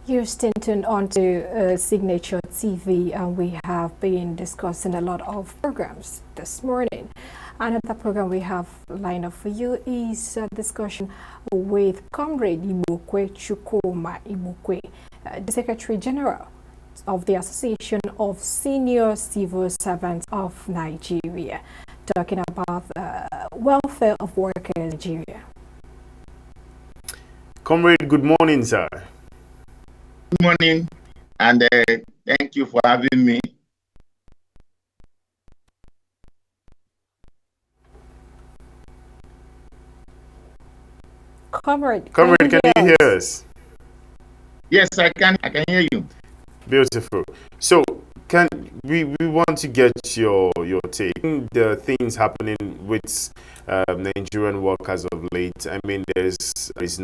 You're staying tuned on to Signature TV, and we have been discussing a lot of programs this morning. Another program we have lined up for you is a discussion with Comrade Imokwe Chukoma Imokwe, the Secretary General of the Association of Senior Civil Servants of Nigeria, talking about the welfare of workers in Nigeria. Comrade, good morning, sir. Good morning, and thank you for having me. Comrade, can you hear us? Yes, I can hear you. Beautiful. So, we want to get your take. The things happening with Nigerian workers of late. I mean, there's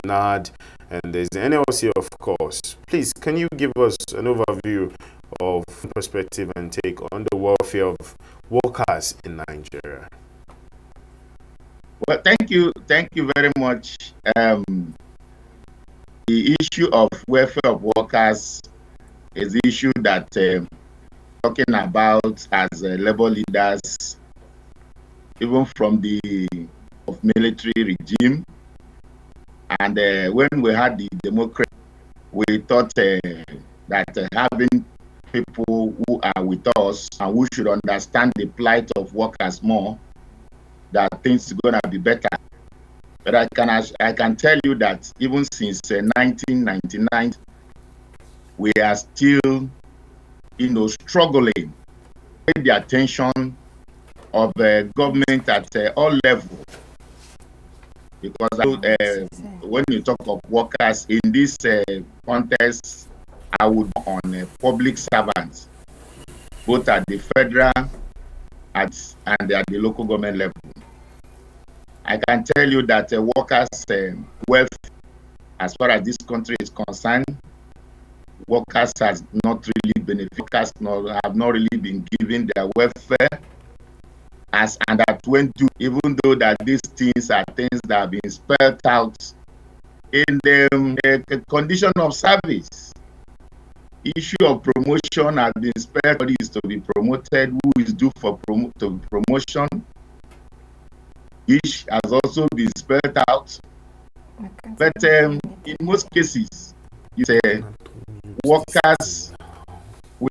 NAD and there's NLC, of course. Please, can you give us an overview of perspective and take on the welfare of workers in Nigeria? Well, thank you very much. The issue of welfare of workers is the issue that talking about as labor leaders, even from the military regime, and when we had the democracy, we thought that having people who are with us and who should understand the plight of workers more, that things are gonna be better. But I can tell you that even since 1999, we are still, struggling with the attention of the government at all levels. Because when you talk of workers in this context, I would on public servants, both at the federal and at the local government level. I can tell you that workers' wealth, as far as this country is concerned, workers has not really benefited, have not really been given their welfare, and that when due, even though that these things are things that have been spelled out in the condition of service. Issue of promotion has been spelled, is to be promoted, who is due for promotion. Which has also been spelled out. But in most cases, workers,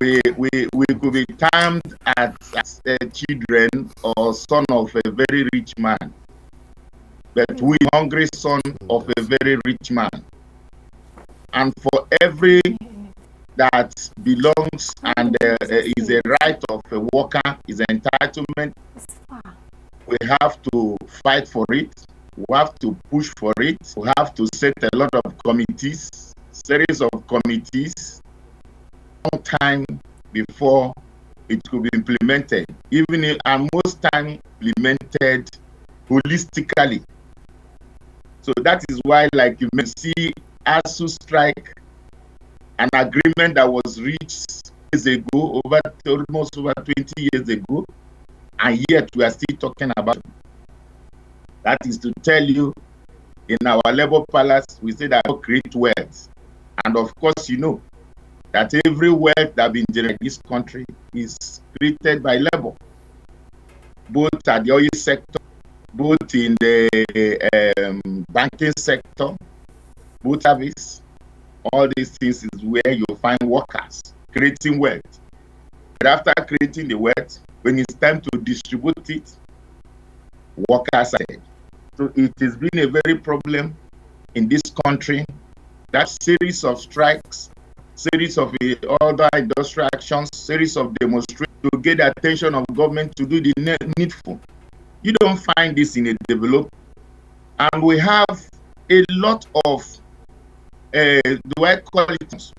we could be termed as children or son of a very rich man. But we hungry son of a very rich man. And for every that belongs and is a right of a worker, is an entitlement, we have to fight for it. We have to push for it. We have to set a lot of committees, series of committees, long time before it could be implemented. Even if, and most time implemented holistically. So that is why, like you may see, ASU strike, an agreement that was reached years ago, almost over 20 years ago, and yet we are still talking about it. That is to tell you, in our labor palace, we say that we create wealth. And of course, you know that every wealth that has been generated in this country is created by labor, both at the oil sector, both in the banking sector, both service. All these things is where you find workers creating wealth. But after creating the wealth, when it's time to distribute it, workers are dead. So it has been a very problem in this country. That series of strikes, series of other industrial actions, series of demonstrations to get the attention of government to do the needful. You don't find this in a developed. And we have a lot of, do I call it,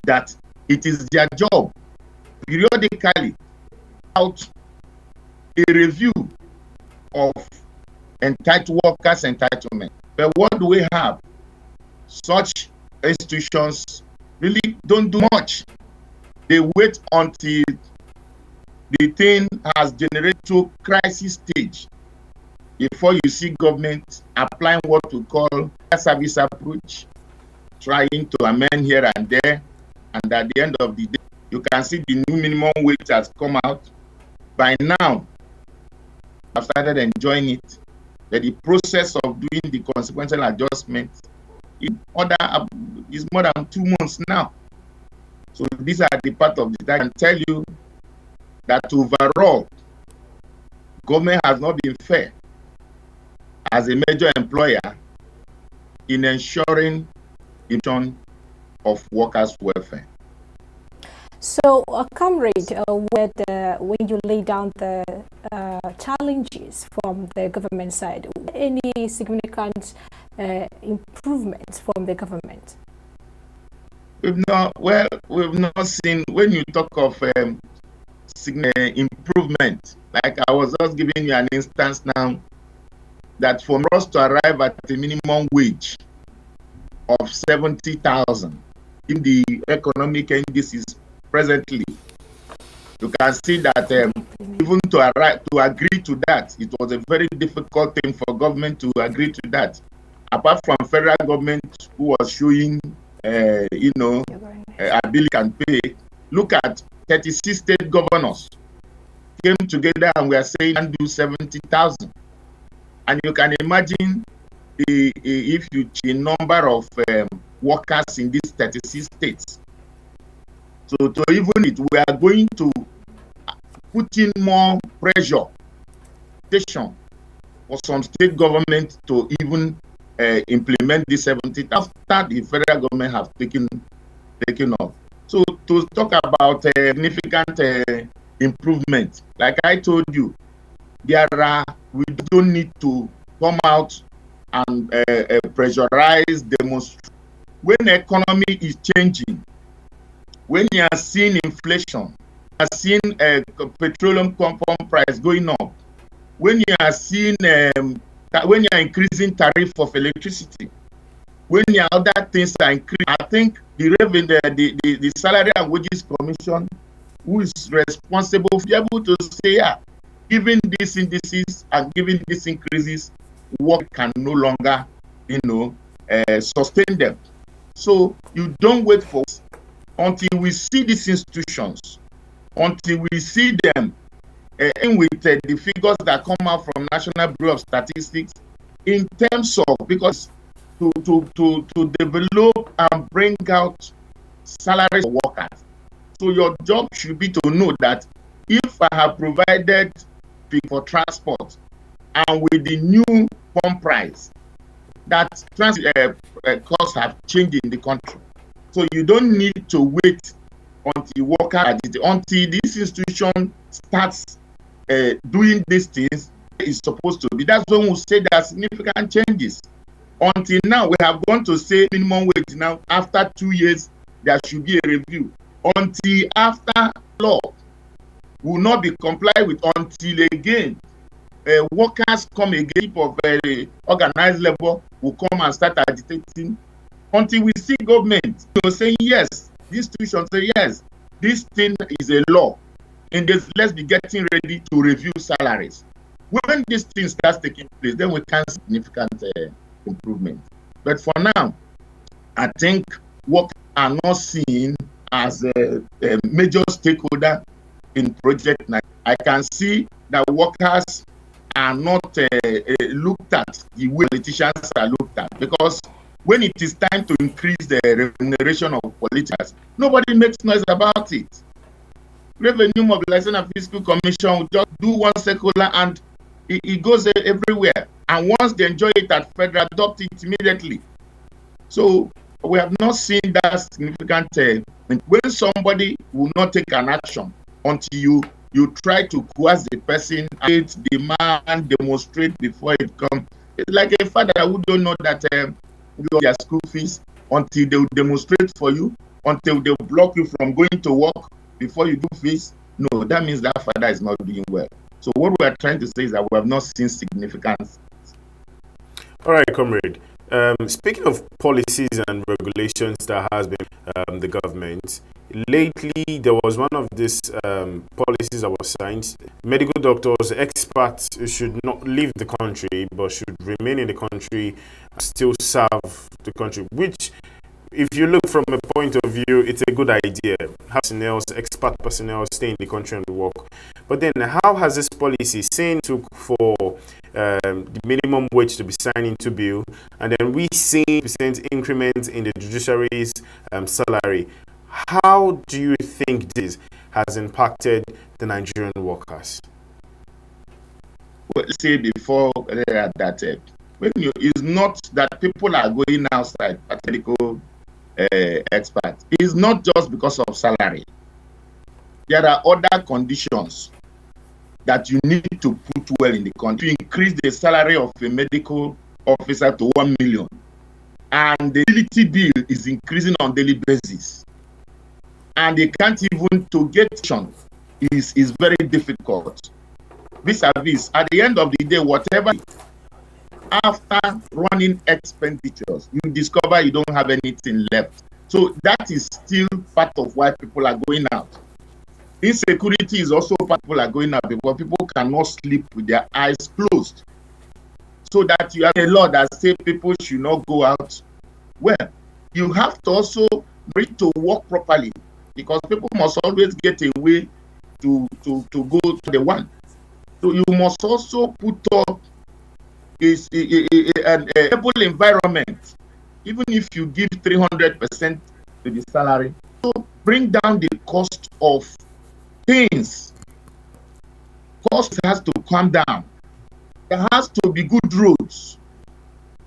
that it is their job periodically out a review of entitled workers' entitlement. But what do we have? Such institutions really don't do much. They wait until the thing has generated to crisis stage before you see government applying what we call a service approach, trying to amend here and there, and at the end of the day, you can see the new minimum wage has come out. By now, I've started enjoying it. That the process of doing the consequential adjustment is more than 2 months now. So these are the part of it. I can tell you that overall, government has not been fair as a major employer in ensuring the return of workers' welfare. So, comrade, when you lay down the challenges from the government side, any significant improvements from the government? We've not seen, when you talk of improvement, like I was just giving you an instance now, that for us to arrive at a minimum wage of 70,000 in the economic indices presently, you can see that even to agree to that, it was a very difficult thing for government to agree to that. Apart from federal government who was showing, ability can pay. Look at 36 state governors came together and we are saying and do 70,000. And you can imagine if you the number of workers in these 36 states. So to even it, we are going to put in more pressure for some state government to even implement the 70 after the federal government have taken off. So to talk about significant improvement, like I told you, we don't need to come out and pressurize, demonstrate. When the economy is changing, when you are seeing inflation, you are seeing petroleum compound price going up, when you are seeing when you are increasing tariff of electricity, when your other things are increasing, I think the Salary and Wages Commission, who is responsible, to be able to say, yeah, given these indices and given these increases, work can no longer, sustain them. So you don't wait for until we see these institutions, until we see them with the figures that come out from National Bureau of Statistics in terms of, because to develop and bring out salaries for workers. So your job should be to know that if I have provided for transport and with the new pump price, that costs have changed in the country. So you don't need to wait until until this institution starts doing these things. It's supposed to be. That's when we say there are significant changes. Until now, we have gone to say minimum wage. Now, after 2 years, there should be a review. Until after law will not be complied with, until again workers come again of organized labor will come and start agitating. Until we see government saying yes, this institution say yes, this thing is a law, and let's be getting ready to review salaries. When this thing starts taking place, then we can see significant improvement. But for now, I think workers are not seen as a major stakeholder in Project 9. I can see that workers are not looked at the way politicians are looked at, because when it is time to increase the remuneration of politicians, nobody makes noise about it. Revenue Mobilization and Fiscal Commission will just do one circular and it goes everywhere. And once they enjoy it at federal, adopt it immediately. So we have not seen that significant when somebody will not take an action until you try to coerce the person, demand, demonstrate before it comes. It's like a father who don't know that your school fees until they will demonstrate for you, until they will block you from going to work before you do fees. No, that means that father is not doing well. So what we are trying to say is that we have not seen significance. All right, comrade. Speaking of policies and regulations that has been the government, lately there was one of these policies that was signed. Medical doctors, experts should not leave the country but should remain in the country and still serve the country, which if you look from a point of view, it's a good idea. Have personnel, expert personnel stay in the country and work. But then how has this policy seen took for the minimum wage to be signed into bill, and then we see percent increments in the judiciary's salary? How do you think this has impacted the Nigerian workers? Well, say before that when it's not that people are going outside medical experts. It's not just because of salary. There are other conditions that you need to put well in the country to increase the salary of a medical officer to 1 million. And the utility bill is increasing on daily basis. And they can't even to get is very difficult. Vis-a-vis, at the end of the day, whatever, after running expenditures, you discover you don't have anything left. So that is still part of why people are going out. Insecurity is also part of people are going out because people cannot sleep with their eyes closed. So that you have a law that says people should not go out. Well, you have to also read to work properly because people must always get a way to go to the one. So you must also put up an able environment, even if you give 300% to the salary, to bring down the cost of things. Cost has to come down. There has to be good roads.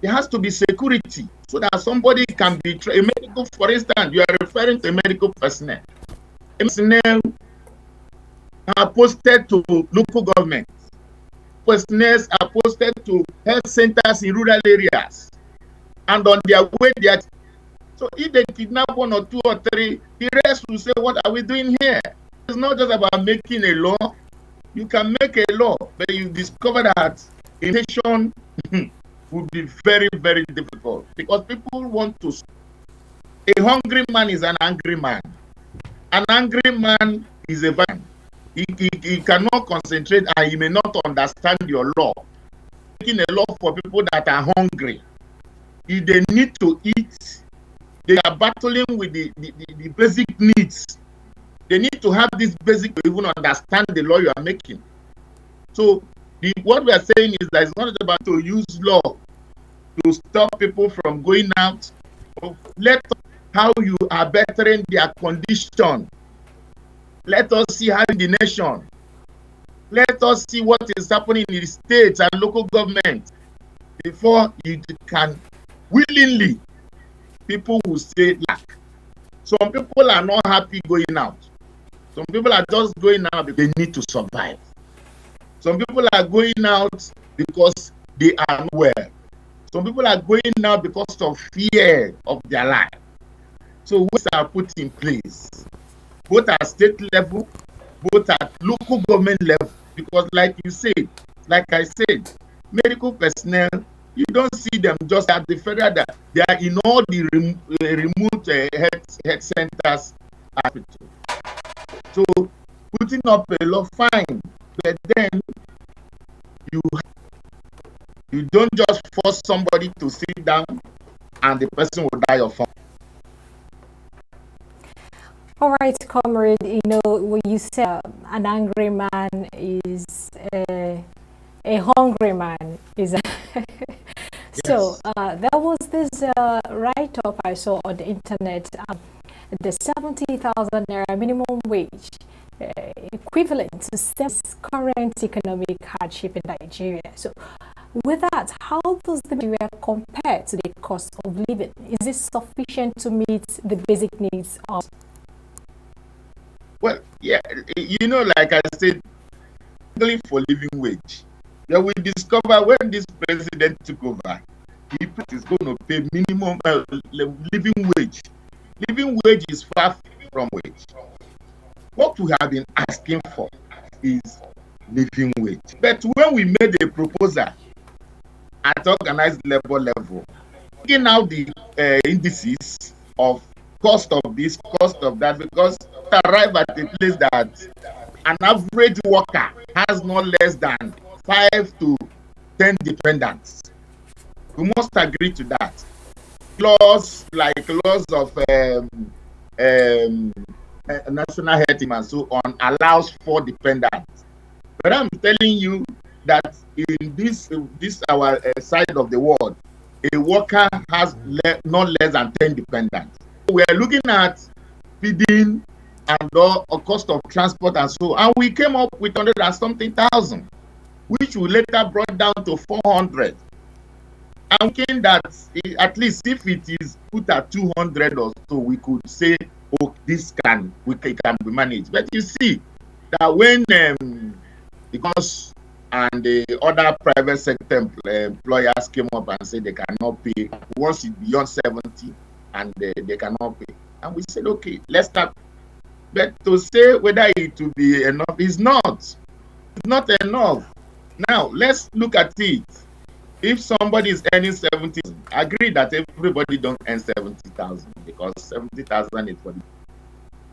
There has to be security so that somebody can be a medical, for instance, you are referring to a medical personnel. Personnel are posted to local governments. Personnel are posted to health centers in rural areas. And on their way there. So if they kidnap 1 or 2 or 3, the rest will say, what are we doing here? It's not just about making a law. You can make a law, but you discover that implementation would be very, very difficult because people want to. A hungry man is an angry man. An angry man is a man. He cannot concentrate and he may not understand your law. Making a law for people that are hungry. If they need to eat, they are battling with the basic needs. They need to have this basic to even understand the law you are making. So what we are saying is that it's not about to use law to stop people from going out. Let us how you are bettering their condition. Let us see how in the nation. Let us see what is happening in the states and local government before you can willingly. People will say lack. Some people are not happy going out. Some people are just going out because they need to survive. Some people are going out because they are not well. Some people are going out because of fear of their life. So ways are put in place, both at state level, both at local government level. Because like you said, like I said, medical personnel, you don't see them just at the federal, they are in all the remote health centers. So putting up a law, fine, but then you don't just force somebody to sit down and the person will die of hunger. All right, comrade, you know, when you say an angry man is a hungry man, is a so there was this write-up I saw on the internet, the 70,000 naira minimum wage, equivalent to current economic hardship in Nigeria. So with that, how does the Nigeria compare to the cost of living? Is it sufficient to meet the basic needs of? Well, yeah, you know, like I said, for living wage, that we discover when this president took over, he is going to pay minimum living wage. Living wage is far from wage. What we have been asking for is living wage. But when we made a proposal at organized labor level, taking out the indices of cost of this, cost of that, because to arrive at a place that an average worker has not less than 5 to 10 dependents. We must agree to that. laws of national health and so on allows for dependents. But I'm telling you that in this our side of the world, a worker has not less than 10 dependents. We are looking at feeding and a cost of transport and so on. And we came up with 100 and something thousand, which we later brought down to 400. I'm thinking that at least if it is put at 200 or so, we could say, oh, this can be managed. But you see that when because and the other private sector employers came up and said they cannot pay once it's beyond 70 and they cannot pay. And we said, okay, let's start. But to say whether it will be enough is not. It's not enough. Now, let's look at it. If somebody is earning 70, I agree that everybody don't earn 70,000 because 70,000 is for the.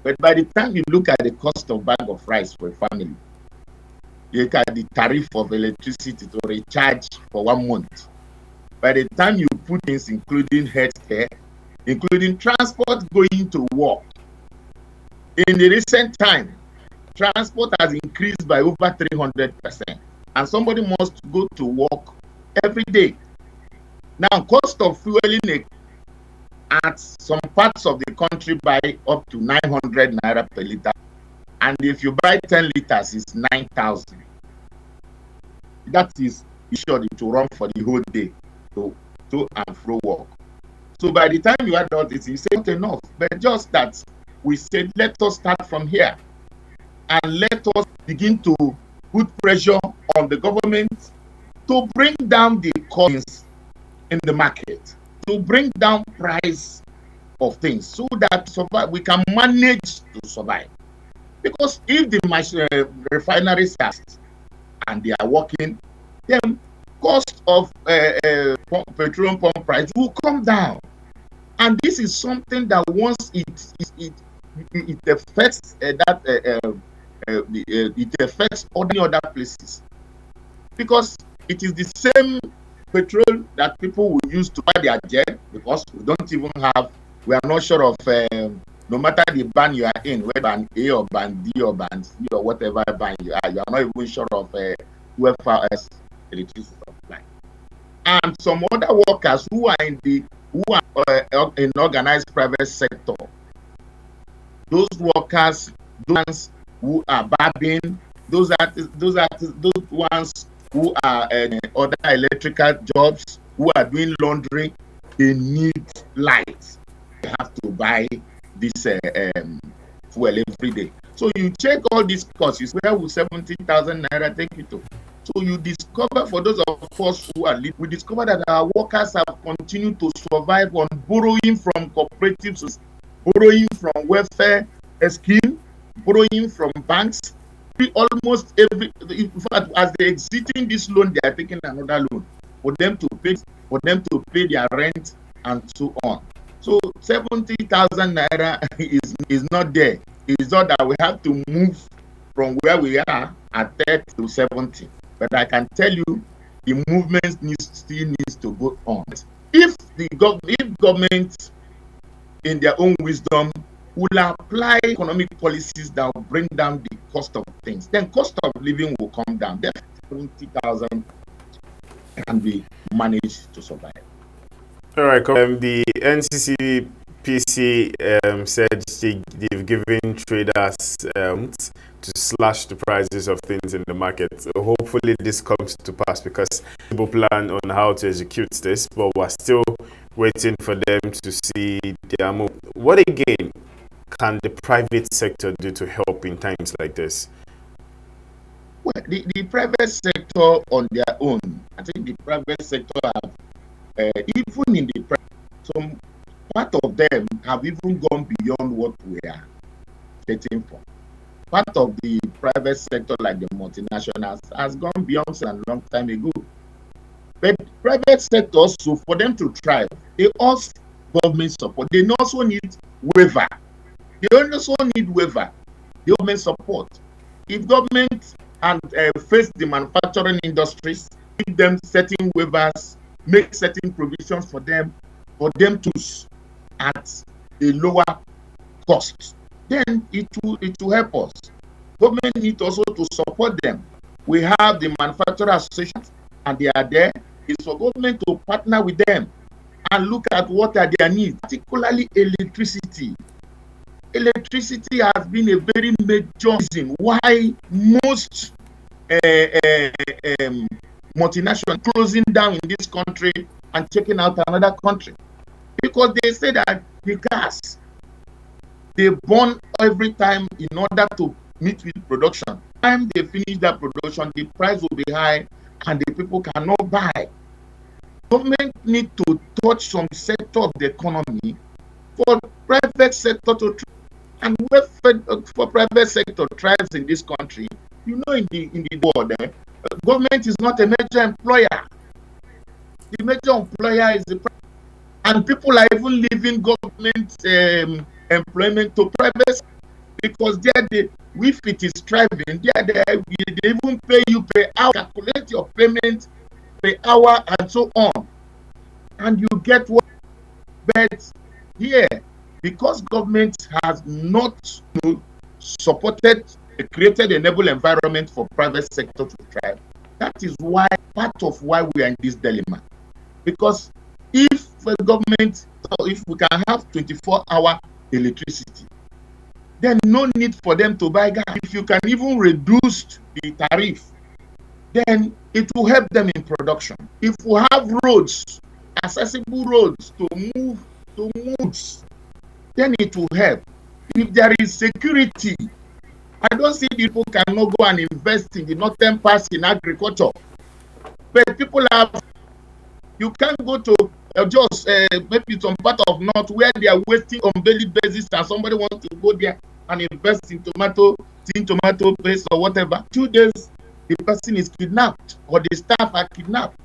But by the time you look at the cost of bag of rice for a family, you look at the tariff of electricity to recharge for 1 month. By the time you put things, including healthcare, including transport going to work, in the recent time, transport has increased by over 300%, and somebody must go to work every day. Now, cost of fueling at some parts of the country by up to 900 naira per liter, and if you buy 10 liters, it's 9,000. That is sure to run for the whole day to and fro work. So by the time you add all this, you say not enough, but just that we said let us start from here and let us begin to put pressure on the government to bring down the costs in the market, to bring down price of things so that we can manage to survive. Because if the refineries start and they are working, then cost of petroleum pump price will come down. And this is something that once it affects it affects all the other places, because it is the same petrol that people will use to buy their jet, because we are not sure of no matter the band you are in, whether band A or band D or band C or whatever band you are not even sure of whoever else electricity supply. And some other workers who are in organized private sector, those workers, those who are barbing, those ones who are other electrical jobs, who are doing laundry, they need lights. They have to buy this fuel every day. So you check all these costs. You say, where will 70,000 naira take you to? So you discover, for those of us who are we discover that our workers have continued to survive on borrowing from cooperatives, borrowing from welfare scheme, borrowing from banks. Almost every, in fact, as they're exiting this loan, they are taking another loan for them to pay their rent and so on. So 70,000 naira is not there. It's not that we have to move from where we are at 30 to 70. But I can tell you, the movement still needs to go on. If government, in their own wisdom, will apply economic policies that will bring down the cost of things, then cost of living will come down. Definitely 20,000 can be managed to survive. All right. The NCCPC said they've given traders to slash the prices of things in the market. So hopefully this comes to pass, because people plan on how to execute this, but we're still waiting for them to see their move. What again can the private sector do to help in times like this? Well, the private sector on their own, I think the private sector have, even in the some part of them have even gone beyond what we are setting for. Part of the private sector, like the multinationals, has gone beyond a long time ago. But private sector, so for them to thrive, they also government support. They also need waiver. They also need waiver, government support. If government and face the manufacturing industries, give them certain waivers, make certain provisions for them, for them to use at a lower cost, then it will help us. Government needs also to support them. We have the manufacturer associations, and they are there. It's for government to partner with them and look at what are their needs, particularly electricity. Electricity has been a very major reason why most multinationals closing down in this country and checking out another country, because they say that the gas they burn every time in order to meet with production. Time they finish that production, the price will be high and the people cannot buy. Government need to touch some sector of the economy for private sector to try. And for private sector thrives in this country, you know, in the world, government is not a major employer. The major employer is the private, and people are even leaving government employment to private, because if it is thriving, they even pay you per hour, calculate your payment per hour and so on, and you get what. But here, because government has not supported, created a enable environment for private sector to thrive, that is why, part of why we are in this dilemma. Because if the government, if we can have 24-hour electricity, then no need for them to buy gas. If you can even reduce the tariff, then it will help them in production. If we have roads, accessible roads to move to goods, then it will help. If there is security, I don't see people cannot go and invest in the northern parts in agriculture. But people have, you can't go to just maybe some part of north where they are wasting on daily basis, and somebody wants to go there and invest in tomato paste or whatever. 2 days, the person is kidnapped or the staff are kidnapped.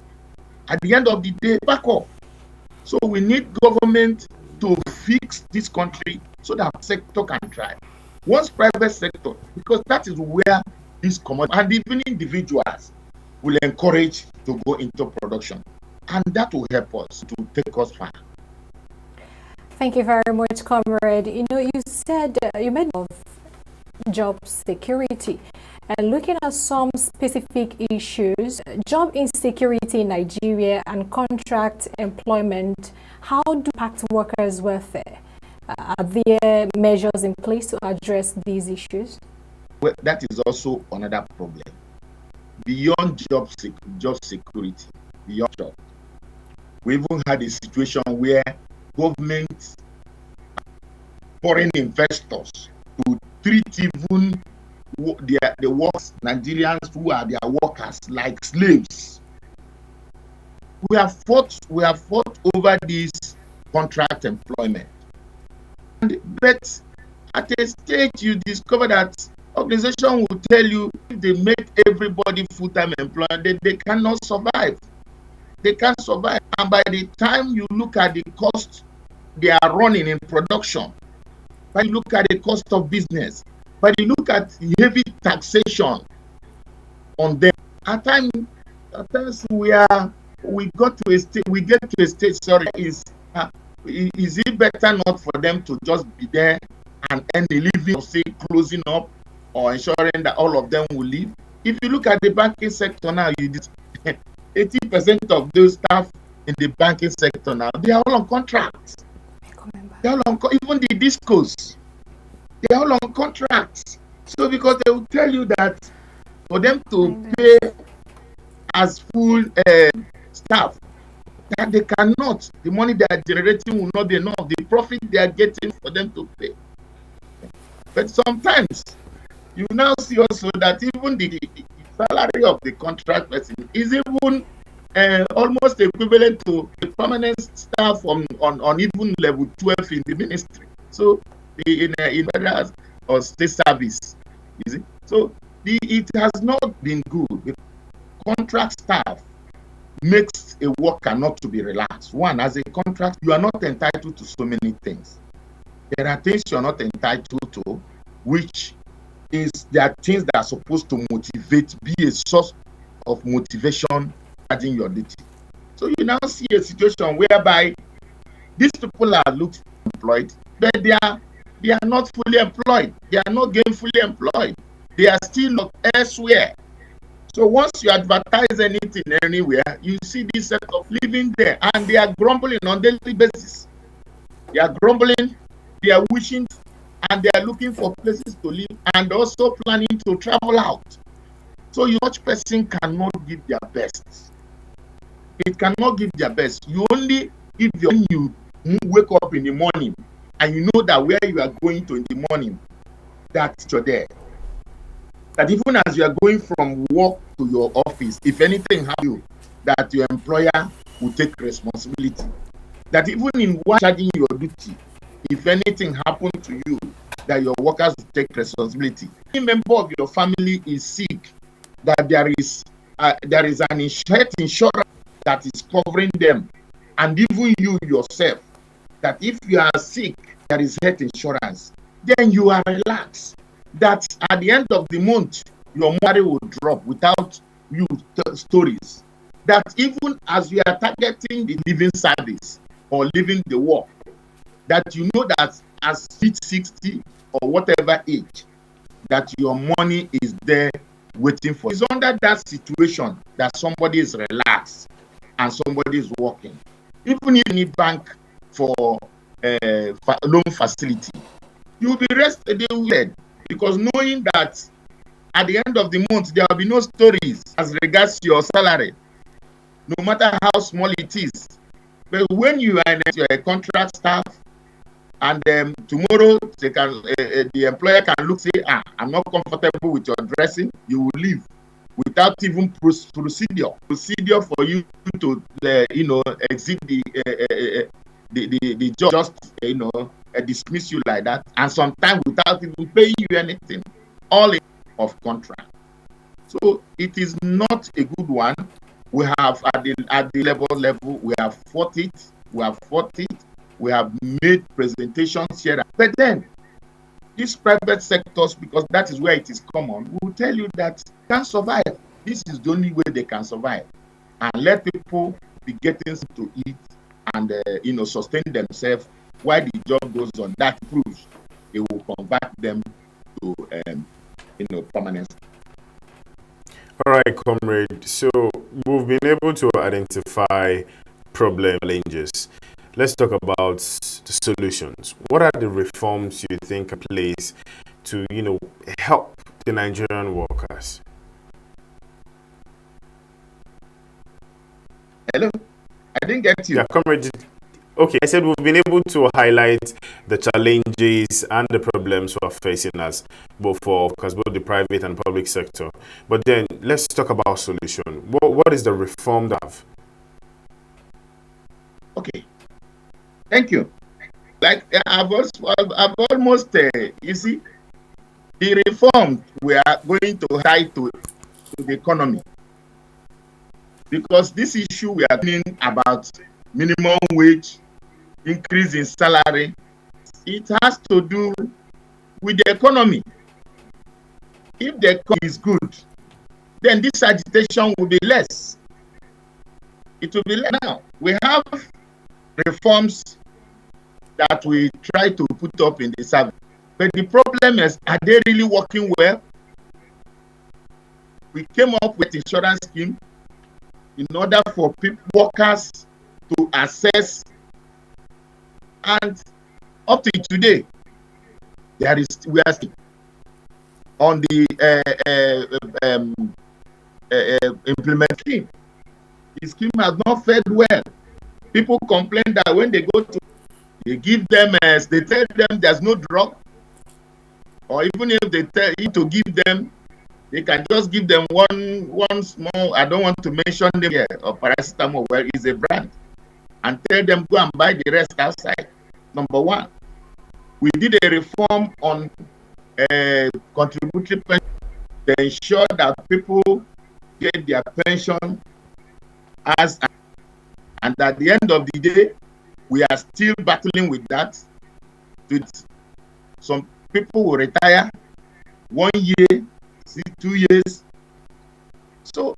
At the end of the day, back off. So we need government to fix this country so that sector can thrive. Once private sector, because that is where this commodity and even individuals will encourage to go into production, and that will help us to take us far. Thank you very much, comrade. You know, you said you made of job security, and looking at some specific issues, job insecurity in Nigeria and contract employment, how do impact workers' welfare? Are there measures in place to address these issues? Well, that is also another problem. Beyond job security, beyond job, we even had a situation where government, foreign investors, to treat even the workers, Nigerians who are their workers, like slaves. We have fought over this contract employment. But at a stage, you discover that organization will tell you if they make everybody full-time employed, they cannot survive. They can't survive. And by the time you look at the cost they are running in production, by you look at the cost of business, by you look at heavy taxation on them, at times we get to a stage. Sorry, is it better not for them to just be there and earn a living, or say closing up or ensuring that all of them will leave? If you look at the banking sector now, 80% of those staff in the banking sector now, they are all on contracts. They are all on, even the discos, they are all on contracts. So because they will tell you that for them to pay as full staff, that they cannot, the money they are generating will not be enough, the profit they are getting for them to pay. But sometimes you now see also that even the salary of the contract person is even almost equivalent to the permanent staff on even level 12 in the ministry. So in federal or state service, you see. So it has not been good. The contract staff makes a worker not to be relaxed. One, as a contract, you are not entitled to so many things. There are things you are not entitled to, which is there are things that are supposed to motivate, be a source of motivation in your duty. So you now see a situation whereby These people are looked employed, but they are not fully employed. They are not gainfully employed. They are still elsewhere. So once you advertise anything anywhere, you see this set of living there, and they are grumbling on daily basis. They are grumbling, they are wishing, and they are looking for places to live, and also planning to travel out. So such person cannot give their best. It cannot give their best. You only give when you wake up in the morning and you know that where you are going to in the morning, that you're there. That even as you are going from work to your office, if anything happens to you, that your employer will take responsibility. That even in charging your duty, if anything happens to you, that your workers will take responsibility. If a member of your family is sick, that there is an health insurance that is covering them, and even you yourself, that if you are sick, there is health insurance, then you are relaxed. That at the end of the month, your money will drop without you stories. That even as you are targeting the living service or living the work, that you know that as 60 or whatever age, that your money is there waiting for you. It's under that situation that somebody is relaxed and somebody is working. Even if you need bank for loan facility, you will be rested because knowing that at the end of the month there will be no stories as regards your salary, no matter how small it is. But when you are a contract staff, and tomorrow they can, the employer can look, say, I'm not comfortable with your dressing, you will leave without even procedure for you to exit the job, just dismiss you like that, and sometimes without even paying you anything, all in of contract. So it is not a good one. We have at the level we have fought it. We have made presentations here, but then these private sectors, because that is where it is common, will tell you that can't survive. This is the only way they can survive, and let people be getting to eat and sustain themselves while the job goes on. That proves it will convert them to permanence. All right, comrade. So we've been able to identify problem challenges. Let's talk about the solutions. What are the reforms you think are place to, help the Nigerian workers? Hello, I didn't get you. Yeah, comrade. Okay, I said we've been able to highlight the challenges and the problems we're facing as both the private and public sector. But then let's talk about solution. What is the reform that? Okay, thank you. Like I've almost you see, the reform we are going to tie to the economy, because this issue we are talking about minimum wage, increase in salary, it has to do with the economy. If the economy is good, then this agitation will be less. It will be less. Now, we have reforms that we try to put up in the service, but the problem is, are they really working well? We came up with insurance scheme in order for workers to assess, and up to today, we are still on the implement scheme. The scheme has not fared well. People complain that when they go to, they give them, they tell them there's no drug, or even if they tell you to give them, they can just give them one small, I don't want to mention them here, or paracetamol, where is a brand, and tell them go and buy the rest outside. Number one, we did a reform on contributory pension to ensure that people get their pension and at the end of the day, we are still battling with that. Some people will retire 1 year, 2 years. So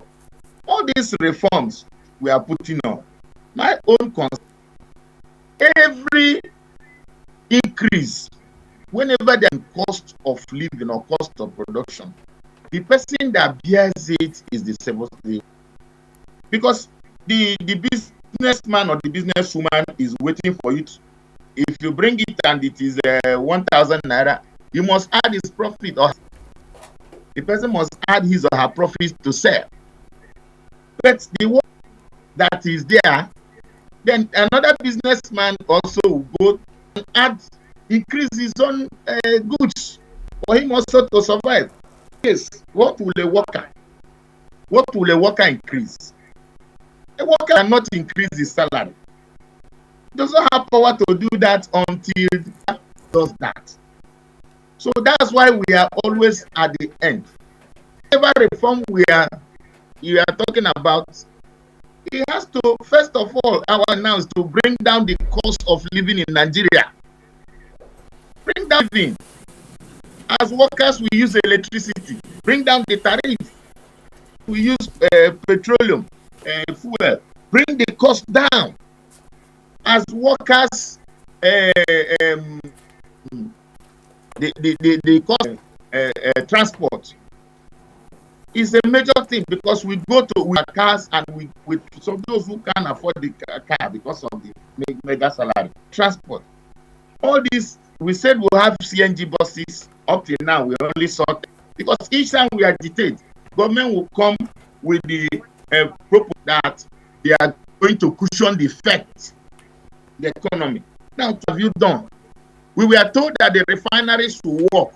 all these reforms we are putting on, my own concern, every increase, whenever there's cost of living or cost of production, the person that bears it is the supposed to, because the businessman or the businesswoman is waiting for you to, if you bring it and it is 1,000 naira, you must add his profit, or the person must add his or her profit to sell. But the work that is there, then another businessman also will go and add, increase his own goods for him also to survive. Yes, what will a worker increase? A worker cannot increase his salary. He doesn't have power to do that until he does that. So that's why we are always at the end. Whatever reform you are talking about, it has to, first of all, our now is to bring down the cost of living in Nigeria. Bring down living. As workers, we use electricity. Bring down the tariff. We use petroleum, fuel. Bring the cost down. As workers, the cost transport is a major thing, because we go to with cars and with some those who can't afford the car because of the mega salary. Transport. All this, we said we'll have CNG buses. Up till now, we only saw, because each time we agitate, government will come with the proposal that they are going to cushion the effect the economy. Now, what have you done? We were told that the refineries will work,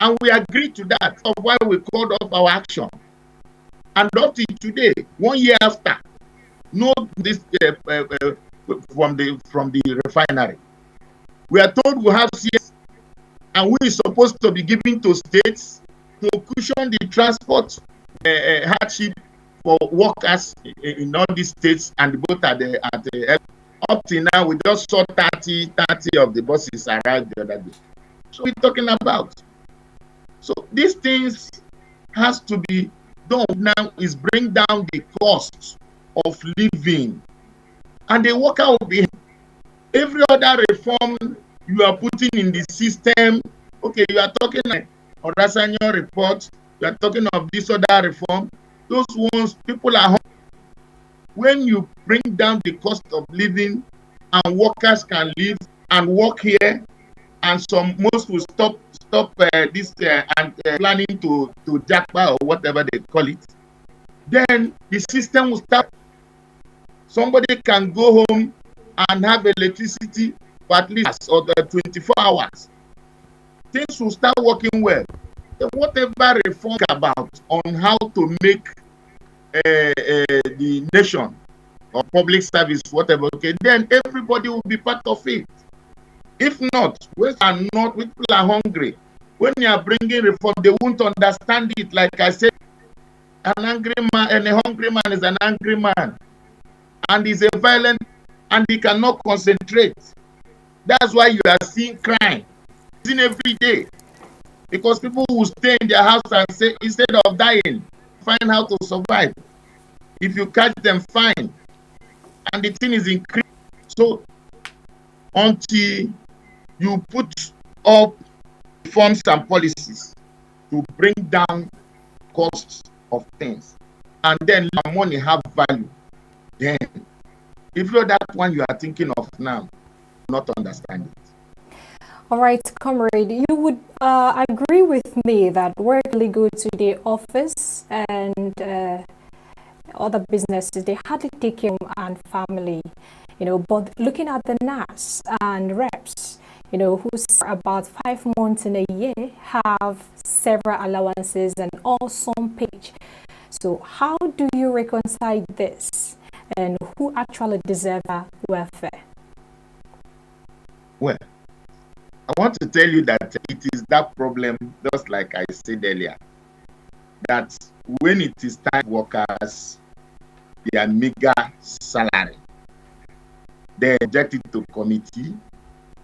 and we agreed to that, of why we called off our action. And up to today, 1 year after, no this from the refinery. We are told we have CS, and we are supposed to be giving to states to cushion the transport hardship for workers in all these states, and both at the up till now, we just saw 30 of the buses arrive the other day. So we're talking about. So these things has to be done now, is bring down the cost of living. And the worker will be, every other reform you are putting in the system, okay, you are talking of Rasanyo report, you are talking of this other reform, those ones, people are home. When you bring down the cost of living and workers can live and work here, and most will stop this and planning to jackpot or whatever they call it, then the system will start. Somebody can go home and have electricity for at least or the 24 hours. Things will start working well. Then whatever reform about on how to make the nation or public service, whatever, okay, then everybody will be part of it. If not, when people are hungry, when you are bringing reform, they won't understand it. Like I said, an angry man and a hungry man is an angry man, and he's a violent, and he cannot concentrate. That's why you are seeing crime every day, because people will stay in their house and say, instead of dying, find how to survive. If you catch them, fine. And the thing is increasing. So until you put up reforms and policies to bring down costs of things, and then let money have value, then if you're that one you are thinking of now, not understand it. All right, comrade, you would agree with me that work really go to the office and other businesses, they hardly take care of and family, but looking at the nurse and reps, who serve about 5 months in a year, have several allowances and all some paid. So how do you reconcile this, and who actually deserve welfare? Well, I want to tell you that it is that problem, just like I said earlier, that when it is time workers, their meager salary, they subject it to committee,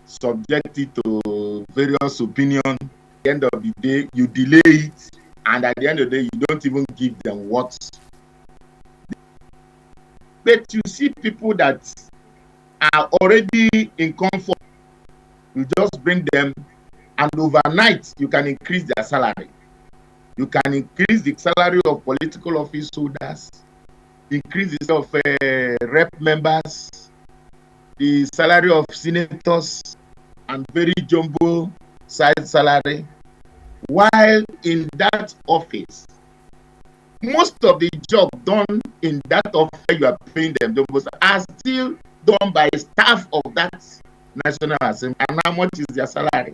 subject it to various opinions. At the end of the day, you delay it, and at the end of the day, you don't even give them what. But you see people that are already in comfort. You just bring them, and overnight you can increase their salary. You can increase the salary of political office holders, increase the salary of rep members, the salary of senators, and very jumbo size salary. While in that office, most of the job done in that office you are paying them are still done by staff of that National Assembly. And how much is their salary?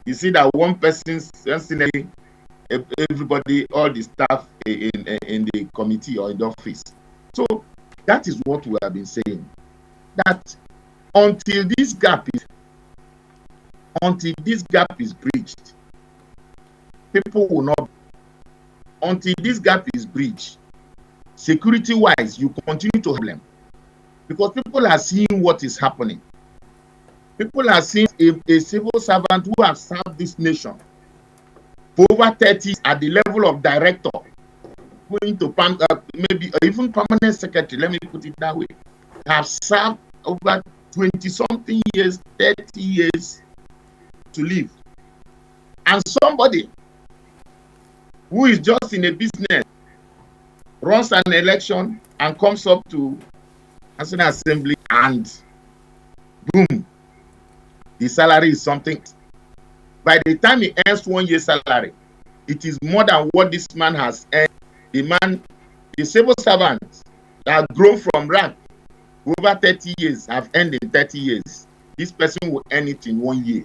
You see that one person's everybody, all the staff in the committee or in the office. So that is what we have been saying. That until this gap is bridged, people will not. Until this gap is bridged, security-wise, you continue to have them, because people are seeing what is happening. People are seeing a civil servant who has served this nation for over 30 years at the level of director, going to maybe even permanent secretary, let me put it that way, have served over 20-something years, 30 years to live. And somebody who is just in a business runs an election and comes up to National Assembly, and boom, the salary is something. By the time he earns 1 year's salary, it is more than what this man has earned. The civil servants that have grown from rank over 30 years have earned in 30 years. This person will earn it in 1 year.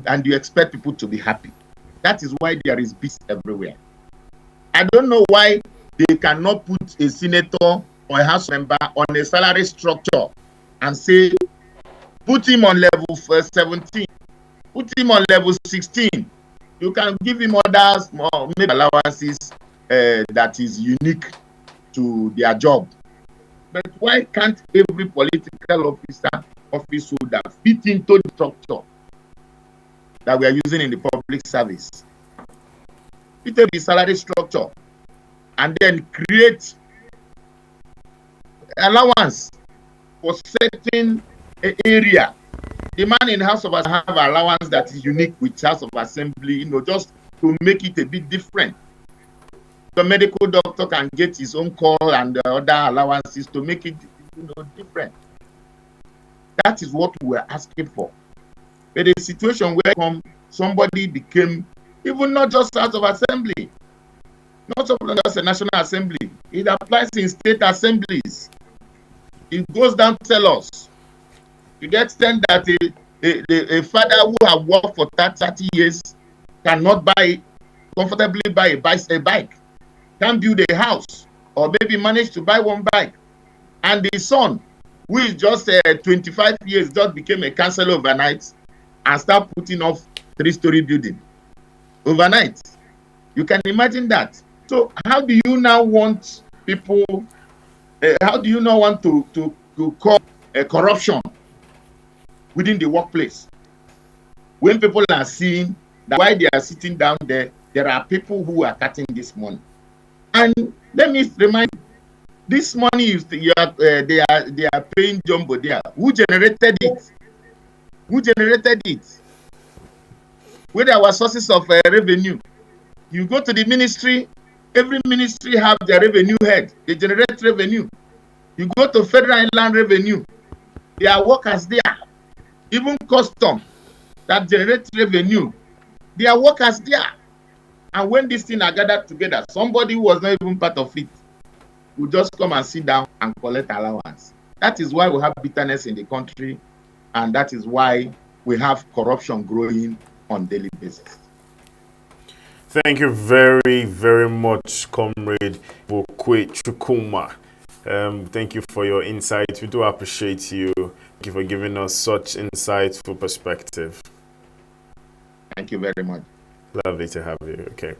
And you expect people to be happy. That is why there is beast everywhere. I don't know why they cannot put a senator or a house member on a salary structure and say, put him on level 17, put him on level 16. You can give him others, maybe allowances that is unique to their job. But why can't every political office holder fit into the structure that we are using in the public service? Fit the salary structure and then create allowance for certain area. The man in House of Assembly have allowance that is unique with House of Assembly, just to make it a bit different. The medical doctor can get his own call and other allowances to make it different. That is what we are asking for. But a situation where somebody became, even not just House of Assembly, not just a National Assembly, it applies in state assemblies. It goes down to tell us, to the extent that a father who has worked for 30 years cannot comfortably buy a bike, can't build a house, or maybe manage to buy one bike. And the son, who is just 25 years, just became a councillor overnight and start putting off 3-story building overnight. You can imagine that. So how do you now want people, how do you now want to call corruption within the workplace, when people are seeing that while they are sitting down there, there are people who are cutting this money? And let me remind you, this money they are paying Jumbo there. Who generated it? Who generated it? Where there were sources of revenue. You go to the ministry, every ministry have their revenue head. They generate revenue. You go to federal land revenue, there are workers there. Even custom that generates revenue, there are workers there. And when these things are gathered together, somebody who was not even part of it will just come and sit down and collect allowance. That is why we have bitterness in the country, and that is why we have corruption growing on a daily basis. Thank you very, very much, Comrade Bokwe Chukwuma. Thank you for your insight. We do appreciate you. Thank you for giving us such insightful perspective. Thank you very much. Lovely to have you. Okay.